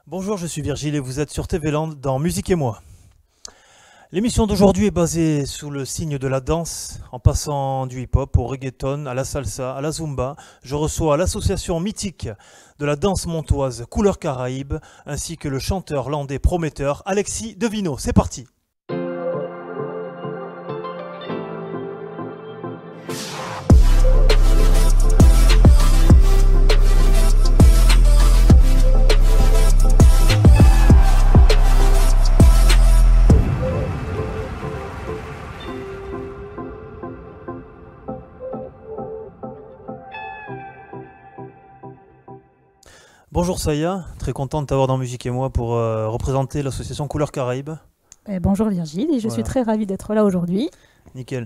Bonjour, je suis Virgile et vous êtes sur TV Land dans Musique et moi. L'émission d'aujourd'hui est basée sous le signe de la danse, en passant du hip-hop au reggaeton, à la salsa, à la zumba. Je reçois l'association mythique de la danse montoise Couleurs Caraïbes, ainsi que le chanteur landais prometteur Alexis Devino. C'est parti! Bonjour Saya, très content de t'avoir dans Musique et moi pour représenter l'association Couleurs Caraïbes. Bonjour Virgile, et je suis très ravie d'être là aujourd'hui. Nickel.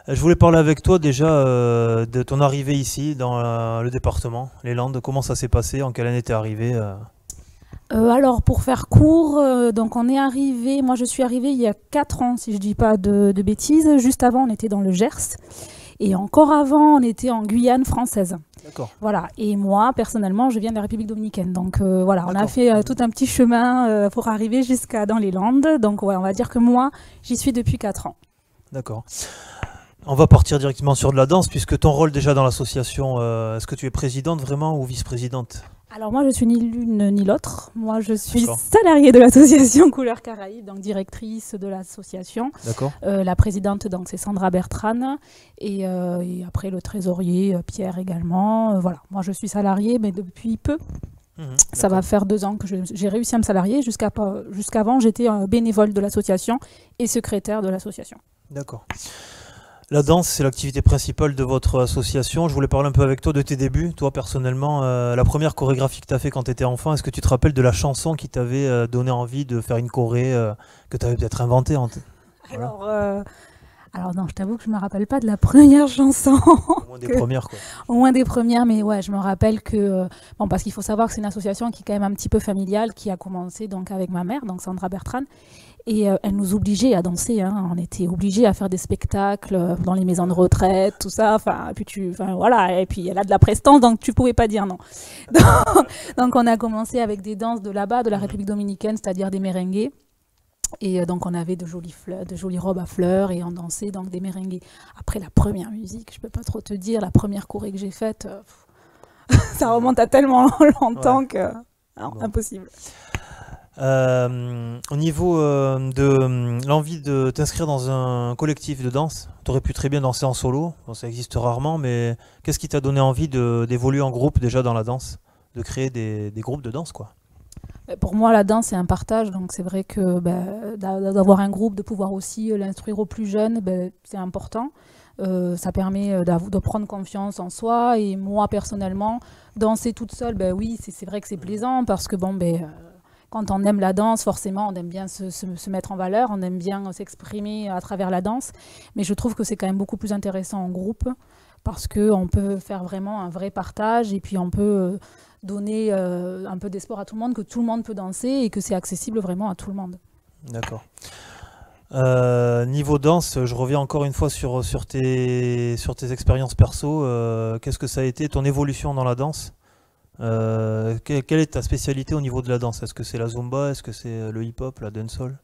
Je voulais parler avec toi déjà de ton arrivée ici dans le département, les Landes. Comment ça s'est passé? En quelle année t'es arrivé? Alors pour faire court, donc on est arrivé, moi je suis arrivée il y a 4 ans si je dis pas de bêtises. Juste avant on était dans le Gers et encore avant on était en Guyane française. D'accord. Voilà, et moi personnellement je viens de la République dominicaine, donc voilà, on a fait tout un petit chemin pour arriver jusqu'à dans les Landes, donc ouais, on va dire que moi j'y suis depuis 4 ans. D'accord. On va partir directement sur de la danse, puisque ton rôle déjà dans l'association, est-ce que tu es présidente vraiment ou vice-présidente? Alors moi je suis ni l'une ni l'autre, moi je suis salariée de l'association Couleurs Caraïbes, donc directrice de l'association. D'accord. La présidente donc c'est Sandra Bertrane et après le trésorier Pierre également. Voilà, moi je suis salariée mais depuis peu. Ça va faire 2 ans que j'ai réussi à me salarier, jusqu'avant j'étais bénévole de l'association et secrétaire de l'association. D'accord. La danse, c'est l'activité principale de votre association. Je voulais parler un peu avec toi de tes débuts. Toi, personnellement, la première chorégraphie que tu as fait quand tu étais enfant, est-ce que tu te rappelles de la chanson qui t'avait donné envie de faire une choré que tu avais peut-être inventée voilà. Alors non, je t'avoue que je ne me rappelle pas de la première chanson. Au moins des premières, quoi. Au moins des premières, mais ouais, je me rappelle que... bon, parce qu'il faut savoir que c'est une association qui est quand même un petit peu familiale, qui a commencé donc avec ma mère, donc Sandra Bertrane. Et elle nous obligeait à danser, hein. On était obligés à faire des spectacles dans les maisons de retraite, tout ça. Enfin, voilà. Et puis elle a de la prestance, donc tu pouvais pas dire non. Donc on a commencé avec des danses de là-bas, de la République dominicaine, c'est-à-dire des merengues. Et donc on avait de jolies robes à fleurs et on dansait donc des merengues. Après la première musique, je peux pas trop te dire, la première choré que j'ai faite, ça remonte à tellement longtemps que non, impossible. Au niveau de l'envie de t'inscrire dans un collectif de danse, tu aurais pu très bien danser en solo, bon, ça existe rarement, mais qu'est-ce qui t'a donné envie d'évoluer en groupe déjà dans la danse, de créer des groupes de danse, quoi? Pour moi, la danse, c'est un partage, donc c'est vrai que d'avoir un groupe, de pouvoir aussi l'instruire aux plus jeunes, c'est important. Ça permet de prendre confiance en soi, et moi, personnellement, danser toute seule, oui, c'est vrai que c'est plaisant, parce que quand on aime la danse, forcément, on aime bien se mettre en valeur, on aime bien s'exprimer à travers la danse, mais je trouve que c'est quand même beaucoup plus intéressant en groupe, parce qu'on peut faire vraiment un vrai partage, et puis on peut donner un peu d'espoir à tout le monde, que tout le monde peut danser, et que c'est accessible vraiment à tout le monde. D'accord. Niveau danse, je reviens encore une fois sur tes expériences perso. Qu'est-ce que ça a été, ton évolution dans la danse? Quelle est ta spécialité au niveau de la danse? Est-ce que c'est la zumba? Est-ce que c'est le hip-hop, la dancehall?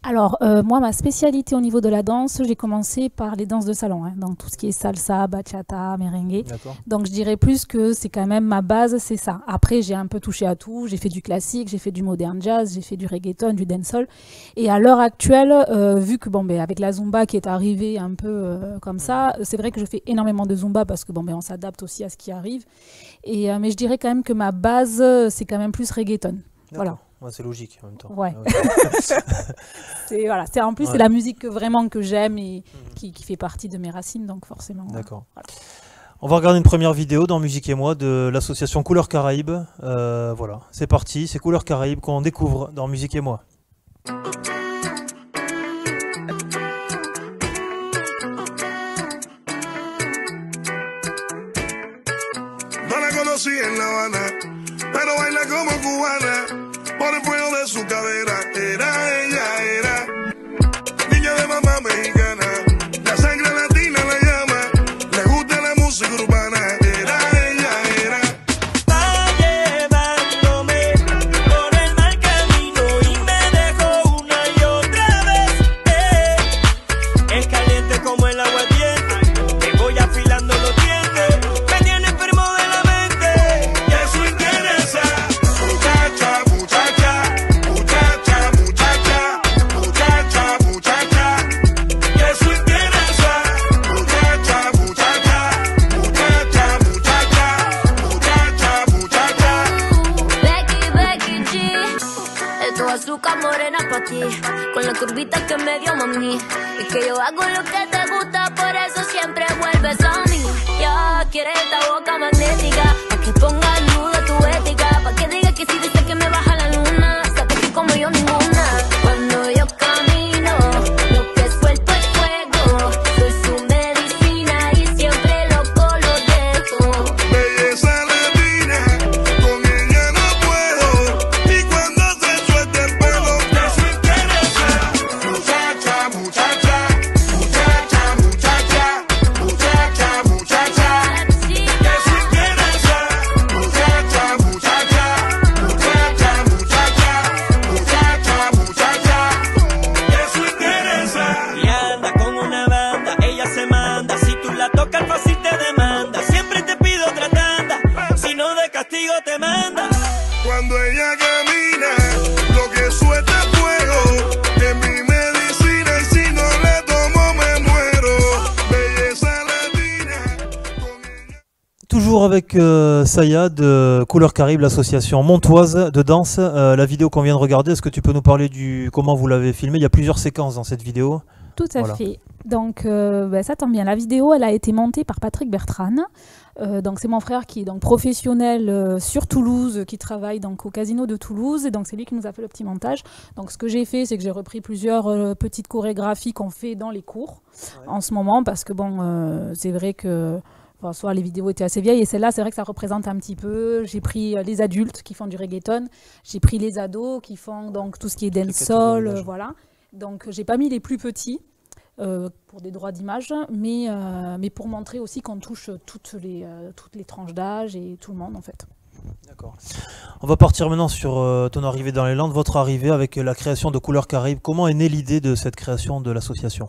Alors, moi, ma spécialité au niveau de la danse, j'ai commencé par les danses de salon, hein, donc tout ce qui est salsa, bachata, merengue. Donc, je dirais plus que c'est quand même ma base, c'est ça. Après, j'ai un peu touché à tout. J'ai fait du classique, j'ai fait du modern jazz, j'ai fait du reggaeton, du dancehall. Et à l'heure actuelle, vu que, avec la zumba qui est arrivée un peu comme ça, c'est vrai que je fais énormément de zumba parce que, on s'adapte aussi à ce qui arrive. Mais je dirais quand même que ma base, c'est quand même plus reggaeton. Voilà. Ouais, c'est logique en même temps. Ouais. En plus, c'est la musique que j'aime et qui fait partie de mes racines, donc forcément. D'accord. Voilà. On va regarder une première vidéo dans Musique et moi de l'association Couleurs Caraïbes. Voilà, c'est parti, c'est Couleurs Caraïbes qu'on découvre dans Musique et moi. Pero baila como cubana, por el fuego de su cadera. Era niña de mamá mexicana, la sangre latina la llama, le gusta la música urbana. Era. Va llevándome por el Esto azúcar morena pa' ti, con la curvita que me dio mami. Es que yo hago lo que te gusta, por eso siempre vuelves a mí. Ya quieres esta boca magnética, pa' que ponga en duda tu ética, pa' que diga que si dice que me baja la luna, sabes que como yo ninguna. Cuando yo camino, lo que suelto es fuego, soy su medicina y siempre loco lo dejo. Belleza latina, con ella no puedo. Y cuando se suelta el pelo, eso interesa. Muchacha, muchacha, muchacha, muchacha, muchacha, muchacha. Eso interesa. Muchacha, muchacha, muchacha, muchacha, muchacha, muchacha. Eso interesa. Y anda con una banda, ella se manda. Si tú la tocas fácil te demanda. Siempre te pido otra tanda, si no de castigo te manda. Cuando ella camina, lo que suelta es fuego. Es mi medicina y si no le tomo me muero. Belleza latina, con ella. Toujours avec Saya de Couleur Caribe, l'association montoise de danse. La vidéo qu'on vient de regarder, est-ce que tu peux nous parler du comment vous l'avez filmée? Il y a plusieurs séquences dans cette vidéo. Tout à Voilà. fait. Donc, ça tombe bien. La vidéo, elle a été montée par Patrick Bertrand. Donc, c'est mon frère qui est donc professionnel sur Toulouse, qui travaille donc au casino de Toulouse. Et donc, c'est lui qui nous a fait le petit montage. Donc, ce que j'ai fait, c'est que j'ai repris plusieurs petites chorégraphies qu'on fait dans les cours en ce moment. Parce que, bon, c'est vrai que soit les vidéos étaient assez vieilles. Et celle-là, c'est vrai que ça représente un petit peu. J'ai pris les adultes qui font du reggaeton. J'ai pris les ados qui font donc tout ce qui est dancehall. catégories d'âge. Voilà. Donc, j'ai pas mis les plus petits. Pour des droits d'image, mais pour montrer aussi qu'on touche toutes les tranches d'âge et tout le monde en fait. D'accord. On va partir maintenant sur ton arrivée dans les Landes, votre arrivée avec la création de Couleur Caribe. Comment est née l'idée de cette création de l'association?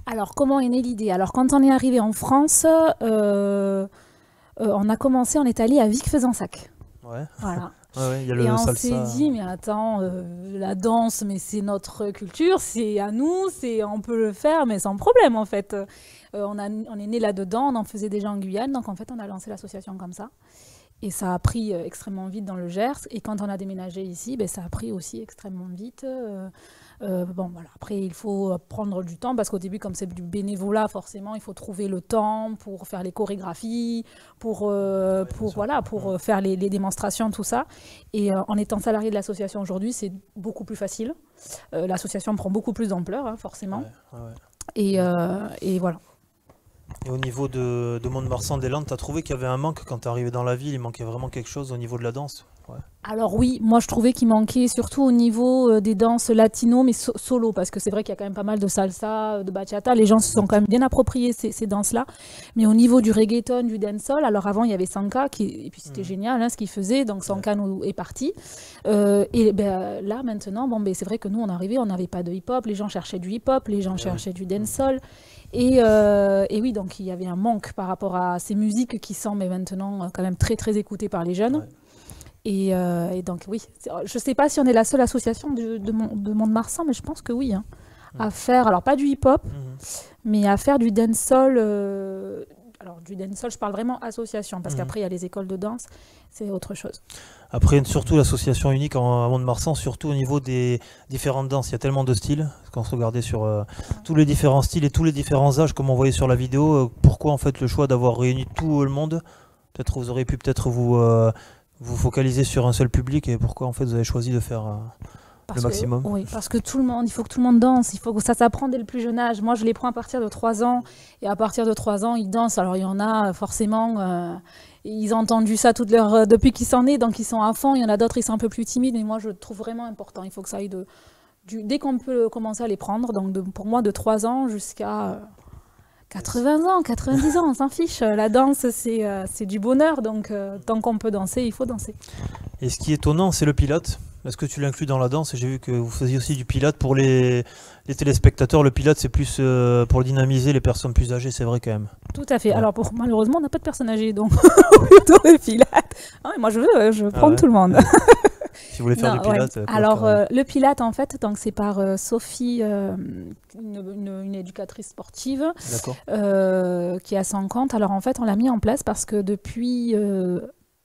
Alors comment est née l'idée? Alors quand on est arrivé en France, on a commencé, on est allé à Vic-Fezensac. Ouais. Voilà. Ouais, il y a Et le on salsa. s'est dit, mais attends, la danse, mais c'est notre culture, c'est à nous, on peut le faire, mais sans problème en fait. On est né là-dedans, on en faisait déjà en Guyane, donc en fait on a lancé l'association comme ça. Et ça a pris extrêmement vite dans le Gers. Et quand on a déménagé ici, ben, ça a pris aussi extrêmement vite. Bon, voilà. Après, il faut prendre du temps parce qu'au début, comme c'est du bénévolat, forcément, il faut trouver le temps pour faire les chorégraphies, pour faire les démonstrations, tout ça. Et en étant salarié de l'association aujourd'hui, c'est beaucoup plus facile. L'association prend beaucoup plus d'ampleur, hein, forcément. Ouais, ouais. Et voilà. Et au niveau de Mont-de-Marsan-des-Landes, tu as trouvé qu'il y avait un manque quand tu es arrivé dans la ville? Il manquait vraiment quelque chose au niveau de la danse? Ouais. Alors oui, moi je trouvais qu'il manquait surtout au niveau des danses latino, mais solo, parce que c'est vrai qu'il y a quand même pas mal de salsa, de bachata, les gens se sont quand même bien appropriés ces danses-là. Mais au niveau du reggaeton, du dancehall, alors avant il y avait Sanka, et puis c'était génial ce qu'il faisait, donc Sanka nous est parti. Et ben, là maintenant, bon, ben, c'est vrai que nous on arrivait, on n'avait pas de hip-hop, les gens cherchaient du hip-hop, les gens cherchaient du dancehall. Et oui, donc il y avait un manque par rapport à ces musiques qui sont mais maintenant quand même très très écoutées par les jeunes. Ouais. Et donc oui, je ne sais pas si on est la seule association de Mont-de-Marsan, mais je pense que oui, à faire, alors pas du hip-hop, mais à faire du dancehall. Alors du dancehall, je parle vraiment association, parce qu'après il y a les écoles de danse, c'est autre chose. Après, surtout l'association unique à Mont-de-Marsan, surtout au niveau des différentes danses. Il y a tellement de styles. Quand on se regardait sur tous les différents styles et tous les différents âges, comme on voyait sur la vidéo, pourquoi en fait le choix d'avoir réuni tout le monde? Peut-être vous auriez pu vous focaliser sur un seul public, et pourquoi en fait vous avez choisi de faire le maximum? Oui, parce que tout le monde, il faut que tout le monde danse, il faut que ça s'apprend dès le plus jeune âge. Moi, je les prends à partir de 3 ans, et à partir de 3 ans, ils dansent. Alors, il y en a forcément, ils ont entendu ça depuis qu'ils sont nés, donc ils sont à fond. Il y en a d'autres, ils sont un peu plus timides, mais moi, je le trouve vraiment important. Il faut que ça aille dès qu'on peut commencer à les prendre, donc pour moi, de 3 ans jusqu'à 80 ans, 90 ans, on s'en fiche. La danse, c'est du bonheur, donc tant qu'on peut danser, il faut danser. Et ce qui est étonnant, c'est le pilates. Est-ce que tu l'inclus dans la danse? J'ai vu que vous faisiez aussi du pilates pour les téléspectateurs. Le pilates, c'est plus pour dynamiser les personnes plus âgées, c'est vrai quand même. Tout à fait. Ouais. Alors, malheureusement, on n'a pas de personnes âgées, donc plutôt le pilates. Ah, mais moi, je prends tout le monde. Si vous voulez faire Non, du pilates. ouais. Alors, le pilates, en fait, donc c'est par Sophie, une éducatrice sportive, qui a son compte. Alors, en fait, on l'a mis en place parce que depuis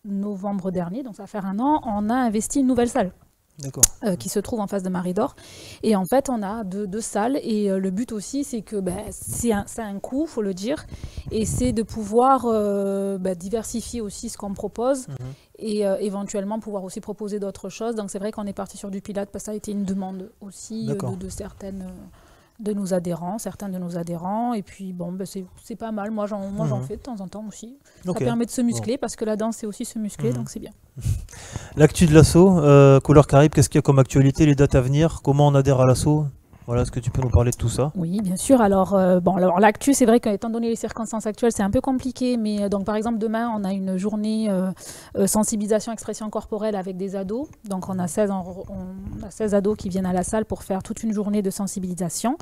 novembre dernier, donc ça va faire 1 an, on a investi une nouvelle salle. D'accord. Qui se trouve en face de Marie-d'Or. Et en fait, on a deux salles. Et le but aussi, c'est que c'est un coût, il faut le dire. Et c'est de pouvoir diversifier aussi ce qu'on propose et éventuellement pouvoir aussi proposer d'autres choses. Donc c'est vrai qu'on est parti sur du Pilates parce que ça a été une demande aussi de certaines... certains de nos adhérents, et puis c'est pas mal, moi j'en fais de temps en temps aussi. Ça permet de se muscler, parce que la danse c'est aussi se muscler, donc c'est bien. L'actu de l'assaut, Couleur Caraïbe, qu'est-ce qu'il y a comme actualité, les dates à venir, comment on adhère à l'assaut? Voilà, est-ce que tu peux nous parler de tout ça? Oui, bien sûr. Alors l'actu, c'est vrai qu'étant donné les circonstances actuelles, c'est un peu compliqué. Mais donc, par exemple, demain, on a une journée sensibilisation, expression corporelle avec des ados. Donc, on a 16 ados qui viennent à la salle pour faire toute une journée de sensibilisation.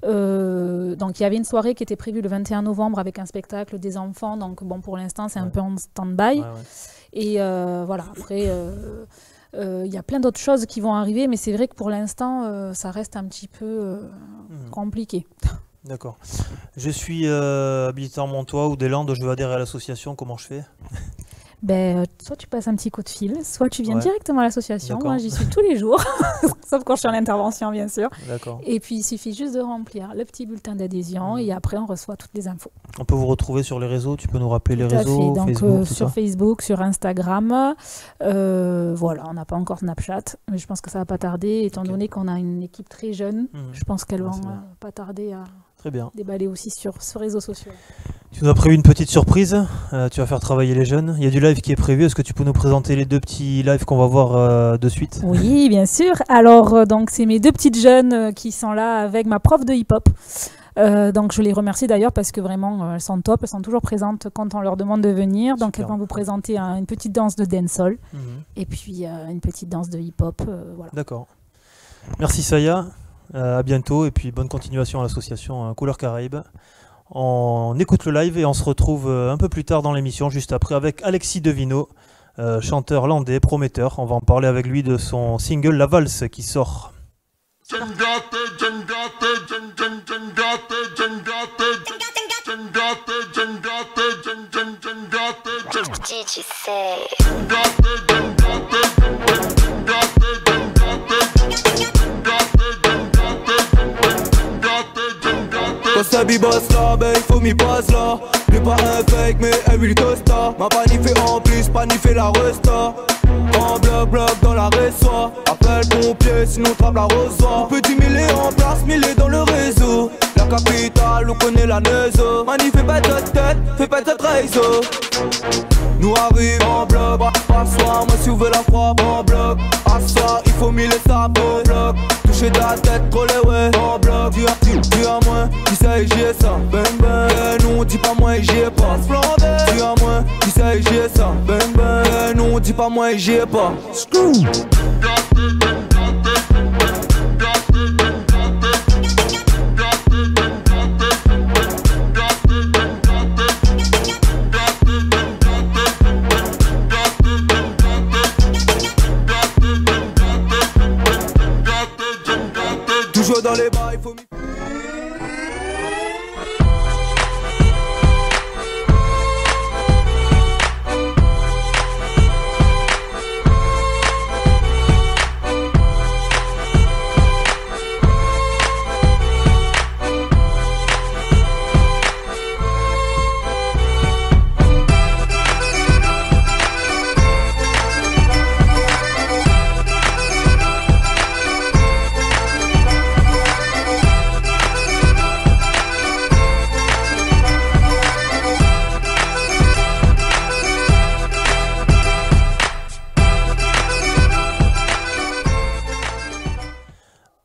Donc, il y avait une soirée qui était prévue le 21 novembre avec un spectacle des enfants. Donc, pour l'instant, c'est un peu en stand-by. Et voilà, après... y a plein d'autres choses qui vont arriver, mais c'est vrai que pour l'instant, ça reste un petit peu compliqué. D'accord. Je suis habitant Montois ou des Landes, je veux adhérer à l'association, comment je fais? Soit tu passes un petit coup de fil, soit tu viens directement à l'association. Moi, j'y suis tous les jours, sauf quand je suis en intervention, bien sûr. Et puis, il suffit juste de remplir le petit bulletin d'adhésion et après, on reçoit toutes les infos. On peut vous retrouver sur les réseaux, tu peux nous rappeler les réseaux? Tout à fait. Donc, Facebook, sur Facebook, sur Instagram. Voilà, on n'a pas encore Snapchat, mais je pense que ça va pas tarder, étant donné qu'on a une équipe très jeune. Je pense qu'elles vont pas tarder à déballer aussi sur ces réseaux sociaux. Tu nous as prévu une petite surprise, tu vas faire travailler les jeunes. Il y a du live qui est prévu, est-ce que tu peux nous présenter les deux petits lives qu'on va voir de suite? Oui, bien sûr. Alors, donc c'est mes deux petites jeunes qui sont là avec ma prof de hip-hop. Donc je les remercie d'ailleurs parce que vraiment elles sont top, elles sont toujours présentes quand on leur demande de venir. Donc elles vont vous présenter une petite danse de dancehall et puis une petite danse de hip-hop. Voilà. D'accord. Merci Saya, à bientôt et puis bonne continuation à l'association Couleur Caraïbe. On écoute le live et on se retrouve un peu plus tard dans l'émission, juste après, avec Alexis Devino, chanteur landais, prometteur. On va en parler avec lui de son single La Valse qui sort. Quand ça bibosse là, il faut m'y passe là. N'est pas un fake mais un will tosta. Ma panifé en plus, panifé la resta. En bloc dans la résoie. Appelle pompier sinon trappe la rosoie. On peut 10 000 en place, 1000 dans le réseau. La capitale, on connaît la neuse. Mani fais pas de tête, fais pas de réseau. Nous arrivons en bloc, assoir, moi si vous voulez la frappe en bloc. Assoir, il faut 1000 sabots en bloc. Toucher ta tête, troller ouais en bloc. Dis à moi, qui sait j'y ai ça, bang bang. Non, dis pas moi j'y ai pas. Dis à moi, qui sait j'y ai ça, bang bang. Non, dis pas moi j'y ai pas. Toujours dans les bars, il faut m'y...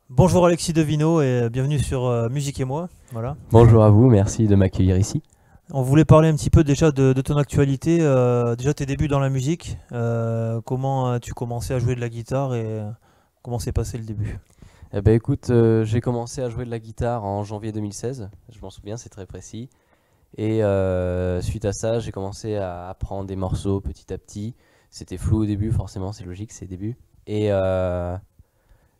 Bonjour Alexis Devino et bienvenue sur Musique et moi. Voilà. Bonjour à vous, merci de m'accueillir ici. On voulait parler un petit peu déjà de ton actualité, déjà tes débuts dans la musique. Comment as-tu commencé à jouer de la guitare et comment s'est passé le début? Eh ben, écoute, j'ai commencé à jouer de la guitare en janvier 2016, je m'en souviens, c'est très précis. Et suite à ça, j'ai commencé à apprendre des morceaux petit à petit. C'était flou au début, forcément, c'est logique, c'est le début. Et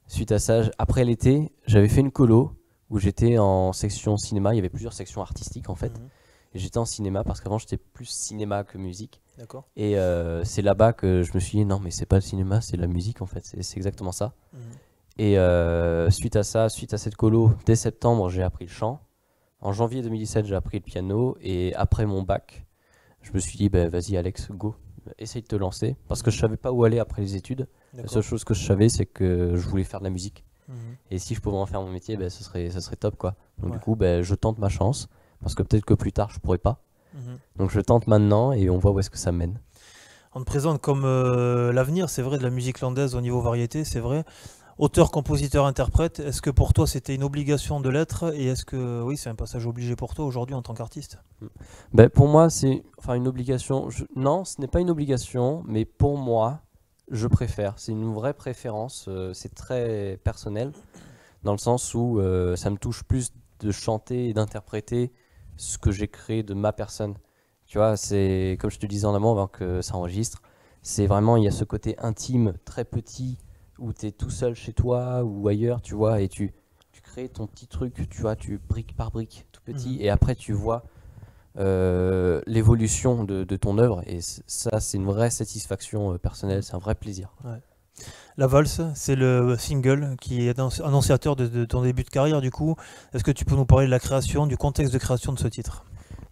suite à ça, après l'été, j'avais fait une colo où j'étais en section cinéma. Il y avait plusieurs sections artistiques en fait. Et j'étais en cinéma parce qu'avant j'étais plus cinéma que musique. D'accord. Et c'est là-bas que je me suis dit, non, mais c'est pas le cinéma, c'est la musique en fait, c'est exactement ça. Mhm. Et suite à ça, suite à cette colo, dès septembre, j'ai appris le chant. En janvier 2017, j'ai appris le piano. Et après mon bac, je me suis dit, bah, vas-y Alex, go, essaye de te lancer. Parce que je savais pas où aller après les études. La D'accord. seule chose que je savais, c'est que je voulais faire de la musique. Mhm. Et si je pouvais en faire mon métier, bah, ça serait top, quoi. Donc Ouais. du coup, bah, je tente ma chance. Parce que peut-être que plus tard, je pourrais pas. Mhm. Donc je tente maintenant et on voit où est-ce que ça mène. On te présente comme l'avenir, c'est vrai, de la musique landaise au niveau variété, c'est vrai. Auteur, compositeur, interprète, est-ce que pour toi c'était une obligation de l'être et est-ce que oui, c'est un passage obligé pour toi aujourd'hui en tant qu'artiste? Ben, pour moi, c'est une obligation. Non, ce n'est pas une obligation, mais pour moi, je préfère. C'est une vraie préférence. C'est très personnel, dans le sens où ça me touche plus de chanter et d'interpréter ce que j'ai créé de ma personne. Tu vois, c'est comme je te disais en amont avant que ça enregistre. C'est vraiment, il y a ce côté intime, très petit, où tu es tout seul chez toi ou ailleurs, tu vois, et tu crées ton petit truc, tu vois, tu brique par brique, tout petit, et après tu vois l'évolution de ton œuvre, et ça, c'est une vraie satisfaction personnelle, c'est un vrai plaisir. La valse, c'est le single qui est annonciateur de ton début de carrière du coup. Est-ce que tu peux nous parler de la création, du contexte de création de ce titre?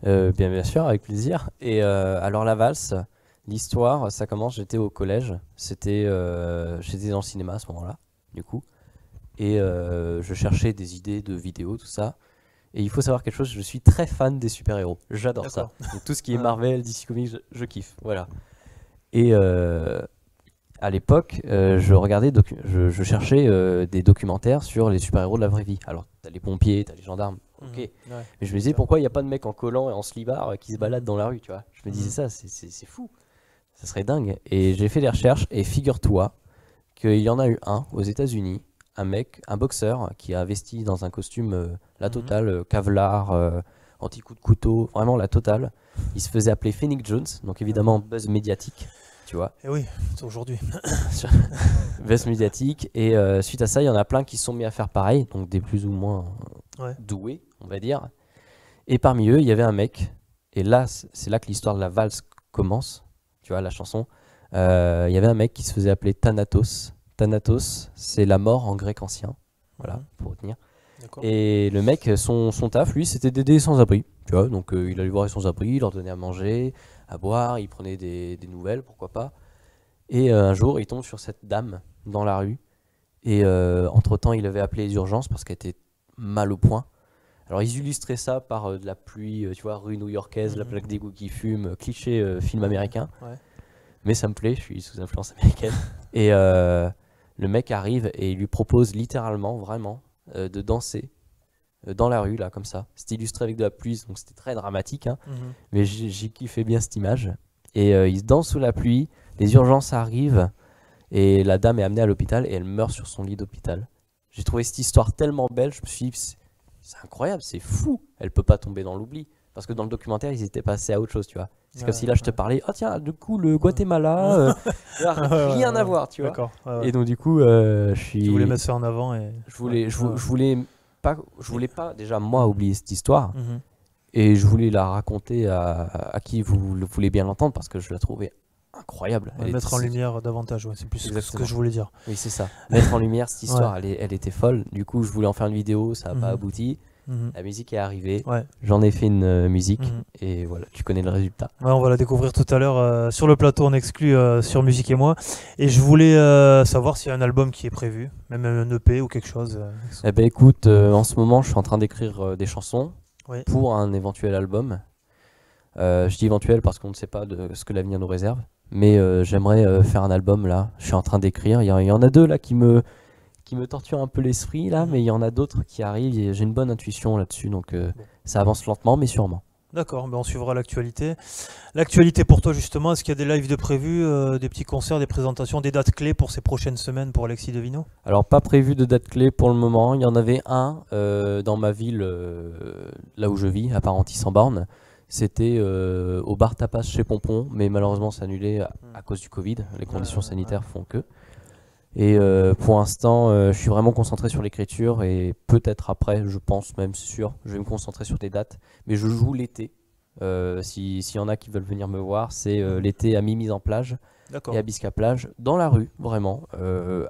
Bien sûr, avec plaisir. Et alors la valse, l'histoire, ça commence, j'étais au collège, j'étais dans le cinéma à ce moment-là, du coup, et je cherchais des idées de vidéos, tout ça. Et il faut savoir quelque chose, je suis très fan des super-héros, j'adore ça. Donc, tout ce qui est Marvel, DC Comics, je kiffe, voilà. Et à l'époque, je cherchais des documentaires sur les super-héros de la vraie vie. Alors, t'as les pompiers, t'as les gendarmes, ok. Ouais. Mais je me disais, pourquoi il n'y a pas de mec en collant et en slibard qui se balade dans la rue, tu vois? Je me disais ça, c'est fou. Ça serait dingue. Et j'ai fait des recherches et figure-toi qu'il y en a eu un aux États-Unis, un boxeur qui a investi dans un costume la totale, Kevlar, anti-coup de couteau, vraiment la totale. Il se faisait appeler Phoenix Jones, donc évidemment buzz médiatique, tu vois. Et oui, c'est aujourd'hui. Buzz médiatique. Et suite à ça, il y en a plein qui se sont mis à faire pareil, donc des plus ou moins doués, on va dire. Et parmi eux, il y avait un mec, et là, c'est là que l'histoire de la valse commence. Tu vois, la chanson, il y avait un mec qui se faisait appeler Thanatos. Thanatos, c'est la mort en grec ancien. Voilà, pour retenir. Et le mec, son taf, lui, c'était d'aider les sans-abri. Tu vois, donc il allait voir les sans-abri, il leur donnait à manger, à boire, il prenait des nouvelles, pourquoi pas. Et un jour, il tombe sur cette dame dans la rue. Et entre-temps, il avait appelé les urgences parce qu'elle était mal au point. Alors ils illustraient ça par de la pluie, tu vois, rue new-yorkaise, la plaque d'égout qui fume, cliché film américain. Ouais. Mais ça me plaît, je suis sous influence américaine. Et le mec arrive et il lui propose littéralement, vraiment, de danser dans la rue, là, comme ça. C'était illustré avec de la pluie, donc c'était très dramatique. Hein. Mais j'ai kiffé bien cette image. Et il danse sous la pluie, les urgences arrivent, et la dame est amenée à l'hôpital et elle meurt sur son lit d'hôpital. J'ai trouvé cette histoire tellement belle, je me suis dit... C'est incroyable, c'est fou. Elle peut pas tomber dans l'oubli. Parce que dans le documentaire, ils étaient passés à autre chose, tu vois. C'est comme si là, je te parlais, oh tiens, du coup, le Guatemala, rien à voir, tu vois. Et donc, du coup, Tu voulais mettre ça en avant et... Je voulais pas, déjà, moi, oublier cette histoire. Et je voulais la raconter à qui vous voulez bien l'entendre parce que je la trouvais incroyable. Mettre en lumière davantage, c'est plus ce que je voulais dire. Oui, c'est ça. Mettre en lumière cette histoire, elle était folle. Du coup, je voulais en faire une vidéo, ça n'a pas abouti. La musique est arrivée, j'en ai fait une musique et voilà, tu connais le résultat. Ouais, on va la découvrir tout à l'heure sur le plateau en exclu sur Musique et moi. Et je voulais savoir s'il y a un album qui est prévu, même un EP ou quelque chose. Eh ben écoute, en ce moment, je suis en train d'écrire des chansons pour un éventuel album. Je dis éventuel parce qu'on ne sait pas de ce que l'avenir nous réserve. Mais j'aimerais faire un album là. Je suis en train d'écrire. Il y en a deux là qui me torturent un peu l'esprit là, mais il y en a d'autres qui arrivent. Et j'ai une bonne intuition là-dessus, donc ça avance lentement, mais sûrement. D'accord, on suivra l'actualité. L'actualité pour toi justement, est-ce qu'il y a des lives de prévus, des petits concerts, des présentations, des dates clés pour ces prochaines semaines pour Alexis Devino? Alors pas prévu de date clé pour le moment. Il y en avait un dans ma ville, là où je vis, à Parentis-en-Born. C'était au bar Tapas chez Pompon, mais malheureusement c'est annulé à cause du Covid. Les conditions sanitaires font que. Et pour l'instant, je suis vraiment concentré sur l'écriture et peut-être après, je pense même, c'est sûr, je vais me concentrer sur des dates. Mais je joue l'été, S'il y en a qui veulent venir me voir, c'est l'été à Mimi's en plage D'accord. et à Bisca plage, dans la rue, vraiment,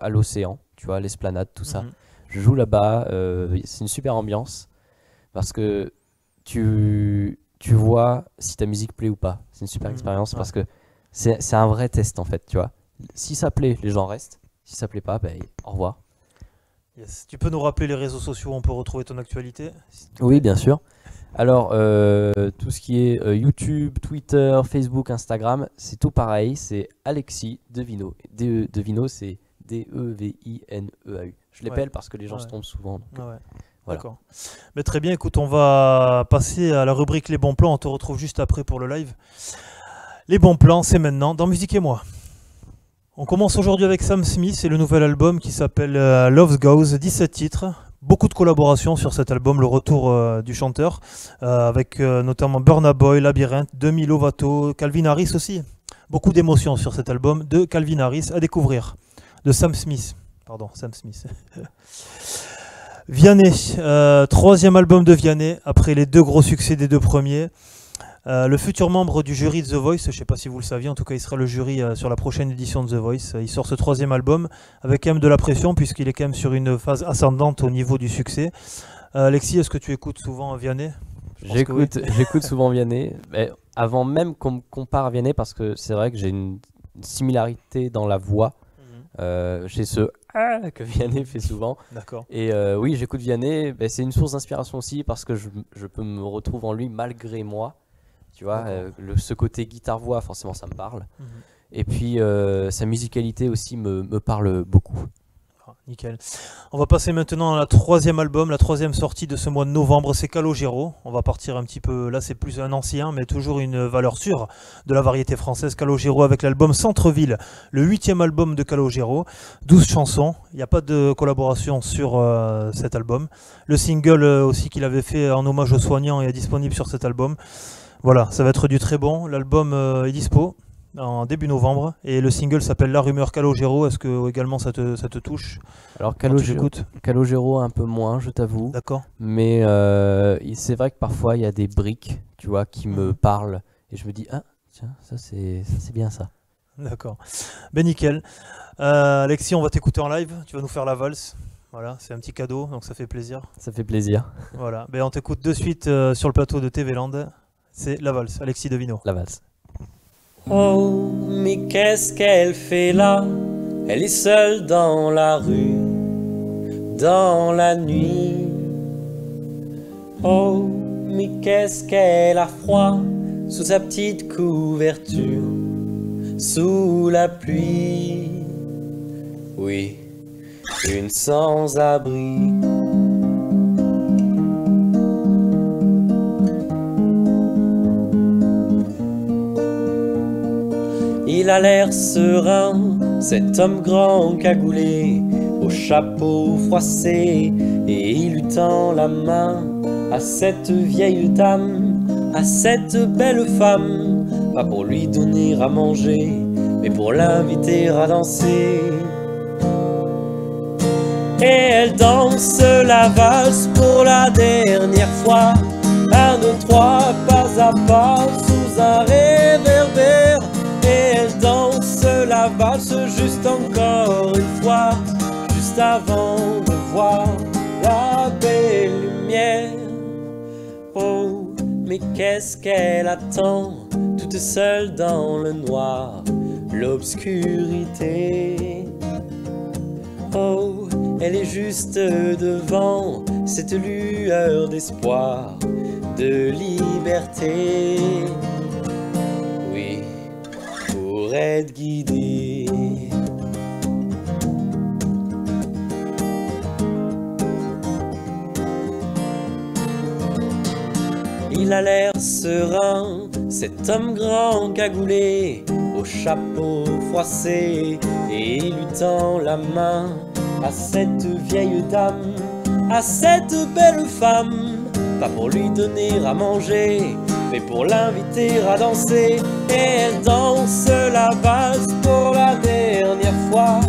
à l'océan, tu vois, l'esplanade, tout ça. Mhm. Je joue là-bas, c'est une super ambiance parce que tu vois si ta musique plaît ou pas. C'est une super expérience Ouais. parce que c'est un vrai test en fait, tu vois. Si ça plaît, les gens restent. Si ça plaît pas, ben, au revoir. Yes. Tu peux nous rappeler les réseaux sociaux où on peut retrouver ton actualité? Oui, bien sûr. Alors, tout ce qui est YouTube, Twitter, Facebook, Instagram, c'est tout pareil. C'est Alexis Devino. Devino, c'est D-E-V-I-N-E-A-U. Je l'appelle parce que les gens se trompent souvent. donc, Ah ouais. voilà. D'accord. Mais très bien, écoute, on va passer à la rubrique Les bons plans. On te retrouve juste après pour le live. Les bons plans, c'est maintenant dans Musique et moi. On commence aujourd'hui avec Sam Smith et le nouvel album qui s'appelle Love Goes, 17 titres. Beaucoup de collaborations sur cet album, le retour du chanteur, avec notamment Burna Boy, Labyrinthe, Demi Lovato, Calvin Harris aussi. Beaucoup d'émotions sur cet album de Calvin Harris à découvrir. De Sam Smith. Pardon, Sam Smith. Vianney, troisième album de Vianney, après les deux gros succès des deux premiers. Le futur membre du jury de The Voice, je ne sais pas si vous le saviez, en tout cas il sera le jury sur la prochaine édition de The Voice. Il sort ce troisième album avec quand même de la pression puisqu'il est quand même sur une phase ascendante au niveau du succès. Alexis, est-ce que tu écoutes souvent Vianney? Je pense que oui. J'écoute souvent Vianney, mais avant même qu'on me compare à Vianney parce que c'est vrai que j'ai une similarité dans la voix. J'ai ce ah que Vianney fait souvent. D'accord. Et oui, j'écoute Vianney, ben, c'est une source d'inspiration aussi parce que je peux me retrouver en lui malgré moi. Tu vois, ce côté guitare-voix, forcément, ça me parle. Et puis, sa musicalité aussi me parle beaucoup. Ah, nickel. On va passer maintenant à la troisième album, la troisième sortie de ce mois de novembre, c'est Calogero. On va partir un petit peu, là c'est plus un ancien, mais toujours une valeur sûre de la variété française. Calogero avec l'album Centre-Ville, le 8e album de Calogero, 12 chansons. Il n'y a pas de collaboration sur cet album. Le single aussi qu'il avait fait en hommage aux soignants est disponible sur cet album. Voilà, ça va être du très bon. L'album est dispo en début novembre et le single s'appelle La Rumeur Calogero. Est-ce que également ça te touche? Alors Calogero un peu moins, je t'avoue. D'accord. Mais c'est vrai que parfois il y a des briques, tu vois, qui me parlent et je me dis ah tiens ça c'est bien ça. D'accord. Ben nickel. Alexis, on va t'écouter en live. Tu vas nous faire la valse. Voilà, c'est un petit cadeau, donc ça fait plaisir. Ça fait plaisir. Voilà. Ben on t'écoute de suite sur le plateau de TV Land. C'est la valse. Alexis Devino. La valse. Oh, mais qu'est-ce qu'elle fait là? Elle est seule dans la rue, dans la nuit. Oh, mais qu'est-ce qu'elle a froid sous sa petite couverture, sous la pluie. Oui, une sans-abri. Il a l'air serein, cet homme grand cagoulé, au chapeau froissé, et il lui tend la main à cette vieille dame, à cette belle femme, pas pour lui donner à manger, mais pour l'inviter à danser. Et elle danse la valse pour la dernière fois, 1, 2, 3, pas à pas, sous un réverbère. Et elle danse la valse juste encore une fois, juste avant de voir la belle lumière. Oh, mais qu'est-ce qu'elle attend, toute seule dans le noir, l'obscurité. Oh, elle est juste devant cette lueur d'espoir, de liberté. Oui, pour être guidée. Il a l'air serein, cet homme grand cagoulé, au chapeau froissé, et il lui tend la main à cette vieille dame, à cette belle femme, pas pour lui donner à manger, mais pour l'inviter à danser. Et elle danse la valse pour la dernière fois,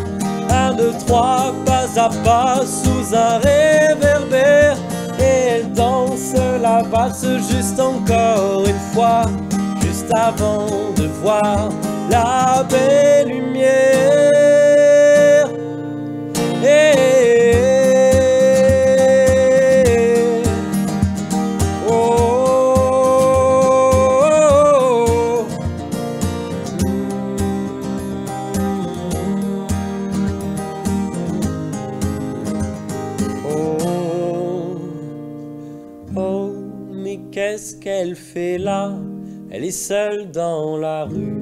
1, 2, 3, pas à pas, sous un réverbère. Et elle danse la valse juste encore une fois, juste avant de voir la belle lumière. Mais qu'est-ce qu'elle fait là? Elle est seule dans la rue,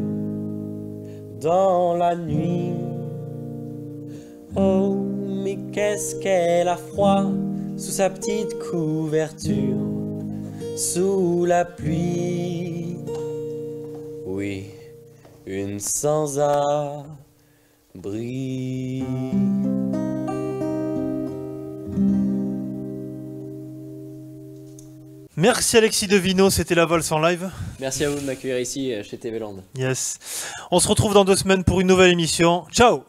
dans la nuit. Oh, mais qu'est-ce qu'elle a froid sous sa petite couverture, sous la pluie. Oui, une sans-abri. Merci Alexis Devino, c'était la valse en live. Merci à vous de m'accueillir ici chez TV Land. Yes. On se retrouve dans 2 semaines pour une nouvelle émission. Ciao!